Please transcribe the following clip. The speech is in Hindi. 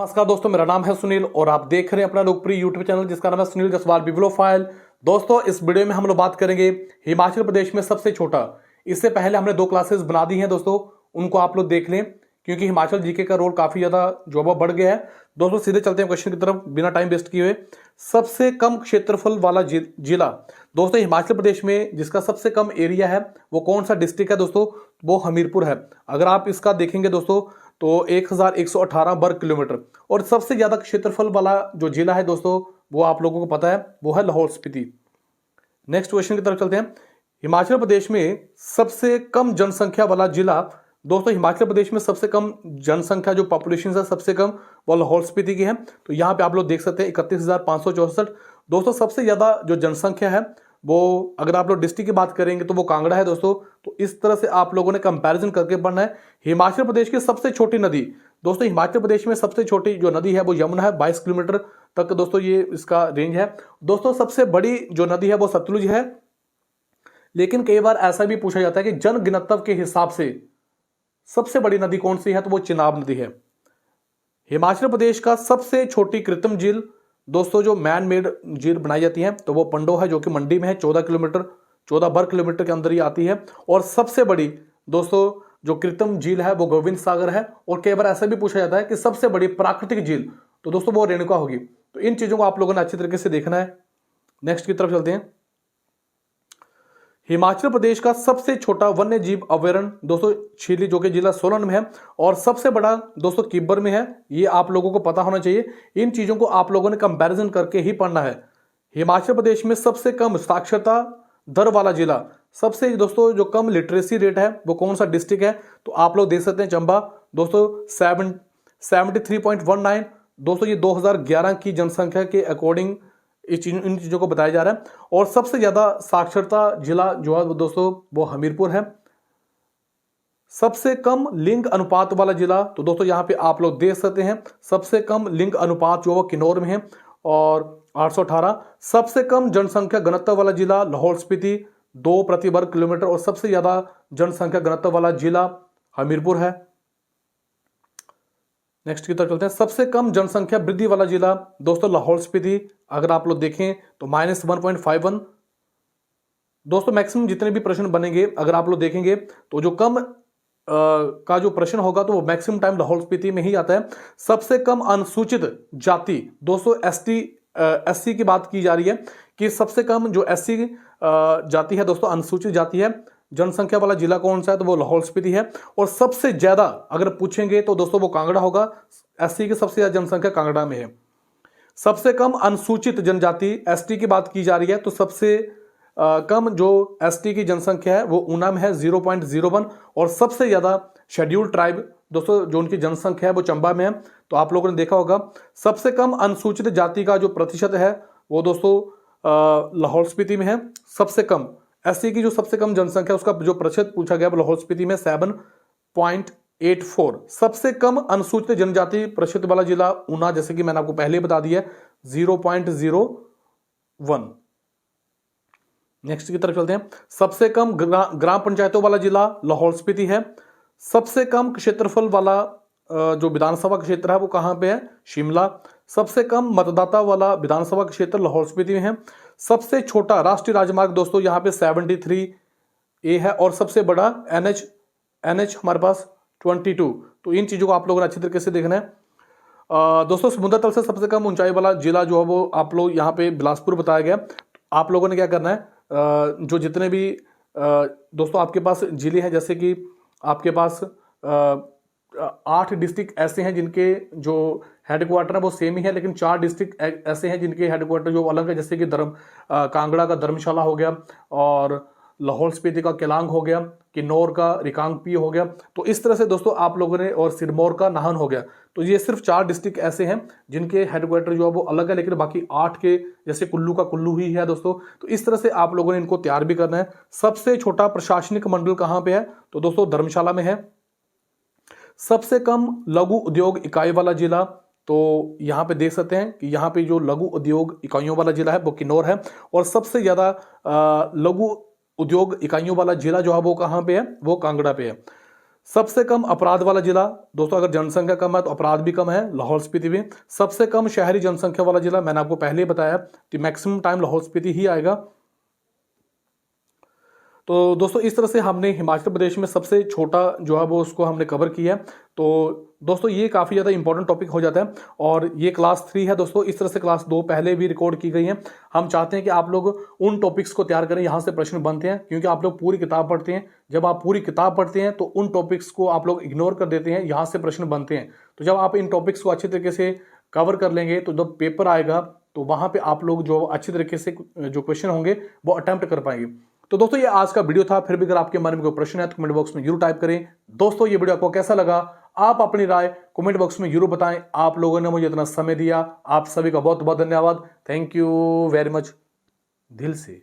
नमस्कार दोस्तों, मेरा नाम है सुनील और आप देख रहे हैं अपना लोकप्रिय यूट्यूब चैनल जिसका नाम है सुनील जसवाल बिब्लियोफाइल। दोस्तों, इस वीडियो में हम लोग बात करेंगे हिमाचल प्रदेश में सबसे छोटा। इससे पहले हमने 2 क्लासेस बना दी हैं दोस्तों, उनको आप लोग देख लें क्योंकि हिमाचल जीके का रोल काफी ज्यादा जो है बढ़ गया है। दोस्तों सीधे चलते हैं क्वेश्चन की तरफ बिना टाइम वेस्ट किए हुए। सबसे कम क्षेत्रफल वाला जिला दोस्तों हिमाचल प्रदेश में जिसका सबसे कम एरिया है वो कौन सा डिस्ट्रिक्ट है दोस्तों? वो हमीरपुर है। अगर आप इसका देखेंगे दोस्तों तो 1118 वर्ग किलोमीटर। और सबसे ज्यादा क्षेत्रफल वाला जो जिला है दोस्तों वो आप लोगों को पता है, वो है लाहौल स्पीति। नेक्स्ट क्वेश्चन की तरफ चलते हैं। हिमाचल प्रदेश में सबसे कम जनसंख्या वाला जिला दोस्तों हिमाचल प्रदेश में सबसे कम जनसंख्या जो पॉपुलेशन है सबसे कम वो लाहौल स्पीति की है। तो यहाँ पे आप लोग देख सकते हैं 31,564। दोस्तों सबसे ज्यादा जो जनसंख्या है वो अगर आप लोग डिस्ट्रिक्ट की बात करेंगे तो वो कांगड़ा है दोस्तों। तो इस तरह से आप लोगों ने कंपैरिजन करके पढ़ना है। हिमाचल प्रदेश की सबसे छोटी नदी दोस्तों हिमाचल प्रदेश में सबसे छोटी जो नदी है वो यमुना है, 22 किलोमीटर तक दोस्तों ये इसका रेंज है। दोस्तों सबसे बड़ी जो नदी है वो सतलुज है। लेकिन कई बार ऐसा भी पूछा जाता है कि जनघनत्व के हिसाब से सबसे बड़ी नदी कौन सी है, तो वो चिनाब नदी है। हिमाचल प्रदेश का सबसे छोटी कृत्रिम झील दोस्तों जो मैन मेड झील बनाई जाती है तो वो पंडो है, जो कि मंडी में है। 14 वर्ग किलोमीटर के अंदर ही आती है। और सबसे बड़ी दोस्तों जो कृत्रिम झील है वो गोविंद सागर है। और कई बार ऐसा भी पूछा जाता है कि सबसे बड़ी प्राकृतिक झील तो दोस्तों वो रेणुका होगी। तो इन चीजों को आप लोगों ने अच्छी तरीके से देखना है। नेक्स्ट की तरफ चलते हैं। हिमाचल प्रदेश का सबसे छोटा वन्य जीव अभ्यारण्य दोस्तों छिली जो कि जिला सोलन में है। और सबसे बड़ा दोस्तों किब्बर में है। ये आप लोगों को पता होना चाहिए। इन चीजों को आप लोगों ने कंपैरिजन करके ही पढ़ना है। हिमाचल प्रदेश में सबसे कम साक्षरता दर वाला जिला, सबसे दोस्तों जो कम लिटरेसी रेट है वो कौन सा डिस्ट्रिक्ट है? तो आप लोग देख सकते हैं चंबा दोस्तों 73.19। दोस्तों ये 2011 की जनसंख्या के अकॉर्डिंग इन चीजों को बताया जा रहा है। और सबसे ज्यादा साक्षरता जिला जो है दोस्तों वो हमीरपुर है। सबसे कम लिंग अनुपात वाला जिला तो दोस्तों यहां पे आप लोग देख सकते हैं सबसे कम लिंग अनुपात जो वो किन्नौर में है और 818। सबसे कम जनसंख्या घनत्व वाला जिला लाहौल स्पीति 2 प्रति वर्ग किलोमीटर। और सबसे ज्यादा जनसंख्या घनत्व वाला जिला हमीरपुर है। नेक्स्ट की तरफ चलते हैं। सबसे कम जनसंख्या वृद्धि वाला जिला दोस्तों लाहौल स्पीति। अगर आप लोग देखें तो -1.51। दोस्तों मैक्सिमम जितने भी प्रश्न बनेंगे अगर आप लोग देखेंगे तो जो कम का जो प्रश्न होगा तो वो मैक्सिमम टाइम लाहौल स्पीति में ही आता है। सबसे कम अनुसूचित जाति दोस्तों एससी की बात की जा रही है कि सबसे कम जो एससी जाति है दोस्तों अनुसूचित जाति है जनसंख्या वाला जिला कौन सा है? तो वो लाहौल स्पीति है। और सबसे ज्यादा अगर पूछेंगे तो दोस्तों वो कांगड़ा होगा। एससी की सबसे ज्यादा जनसंख्या कांगड़ा में है। सबसे कम अनुसूचित जनजाति एसटी की बात की जा रही है तो सबसे कम जो एसटी की जनसंख्या है वो ऊना में है 0.01। और सबसे ज्यादा शेड्यूल ट्राइब दोस्तों जो उनकी जनसंख्या है वो चंबा में है। तो आप लोगों ने देखा होगा सबसे कम अनुसूचित जाति का जो प्रतिशत है वो दोस्तों लाहौल स्पीति में है। सबसे कम एससी की जो सबसे कम जनसंख्या उसका जो प्रतिशत पूछा गया वो लाहौल स्पीति में 7.84। सबसे कम अनुसूचित जनजाति प्रतिशत वाला जिला ऊना, जैसे कि मैंने आपको पहले बता दिया 0.01। नेक्स्ट की तरफ चलते हैं। सबसे कम ग्राम पंचायतों वाला जिला लाहौल स्पीति है। सबसे कम क्षेत्रफल वाला जो विधानसभा क्षेत्र है वो कहां पे है? शिमला। सबसे कम मतदाता वाला विधानसभा क्षेत्र लाहौल स्पीति में है। सबसे छोटा राष्ट्रीय राजमार्ग दोस्तों यहाँ पे 73A है। और सबसे बड़ा NH हमारे पास 22। तो इन चीजों को आप लोगों ने अच्छी तरीके से देखना है। दोस्तों समुद्र तल से सबसे कम ऊंचाई वाला जिला जो है वो आप लोग यहाँ पे बिलासपुर बताया गया। आप लोगों ने क्या करना है, जो जितने भी दोस्तों आपके पास जिले हैं, जैसे कि आपके पास 8 डिस्ट्रिक्ट ऐसे हैं जिनके जो हेडक्वार्टर है वो सेम ही है, लेकिन 4 डिस्ट्रिक्ट ऐसे हैं जिनके हेडक्वार्टर जो अलग है, जैसे कि कांगड़ा का धर्मशाला हो गया और लाहौल स्पीति का केलांग हो गया, किन्नौर का रिकांगपिओ हो गया। तो इस तरह से दोस्तों आप लोगों ने, और सिरमौर का नाहन हो गया। तो ये सिर्फ 4 डिस्ट्रिक्ट ऐसे हैं जिनके हेडक्वार्टर जो है वो अलग है, लेकिन बाकी 8 के जैसे कुल्लू का कुल्लू ही है दोस्तों। तो इस तरह से आप लोगों ने इनको तैयार भी करना है। सबसे छोटा प्रशासनिक मंडल कहाँ पे है? तो दोस्तों धर्मशाला में है। सबसे कम लघु उद्योग इकाई वाला जिला तो यहाँ पे देख सकते हैं कि यहाँ पे जो लघु उद्योग इकाइयों वाला जिला है वो किन्नौर है। और सबसे ज्यादा लघु उद्योग इकाइयों वाला जिला जो है वो कहाँ पे है? वो कांगड़ा पे है। सबसे कम अपराध वाला जिला दोस्तों, अगर जनसंख्या कम है तो अपराध भी कम है, लाहौल स्पीति भी। सबसे कम शहरी जनसंख्या वाला जिला मैंने आपको पहले ही बताया कि मैक्सिमम टाइम लाहौल स्पीति ही आएगा। तो दोस्तों इस तरह से हमने हिमाचल प्रदेश में सबसे छोटा जो है वो उसको हमने कवर किया है। तो दोस्तों ये काफ़ी ज़्यादा इंपॉर्टेंट टॉपिक हो जाता है और ये क्लास 3 है दोस्तों। इस तरह से क्लास 2 पहले भी रिकॉर्ड की गई है। हम चाहते हैं कि आप लोग उन टॉपिक्स को तैयार करें, यहाँ से प्रश्न बनते हैं, क्योंकि आप लोग पूरी किताब पढ़ते हैं। जब आप पूरी किताब पढ़ते हैं तो उन टॉपिक्स को आप लोग इग्नोर कर देते हैं, यहाँ से प्रश्न बनते हैं। तो जब आप इन टॉपिक्स को अच्छे तरीके से कवर कर लेंगे तो जब पेपर आएगा तो वहाँ पे आप लोग जो अच्छी तरीके से जो क्वेश्चन होंगे वो अटेम्प्ट कर पाएंगे। तो दोस्तों ये आज का वीडियो था। फिर भी अगर आपके मन में कोई प्रश्न है तो कमेंट बॉक्स में जरूर टाइप करें। दोस्तों ये वीडियो आपको कैसा लगा, आप अपनी राय कमेंट बॉक्स में जरूर बताएं। आप लोगों ने मुझे इतना समय दिया, आप सभी का बहुत बहुत धन्यवाद। थैंक यू वेरी मच दिल से।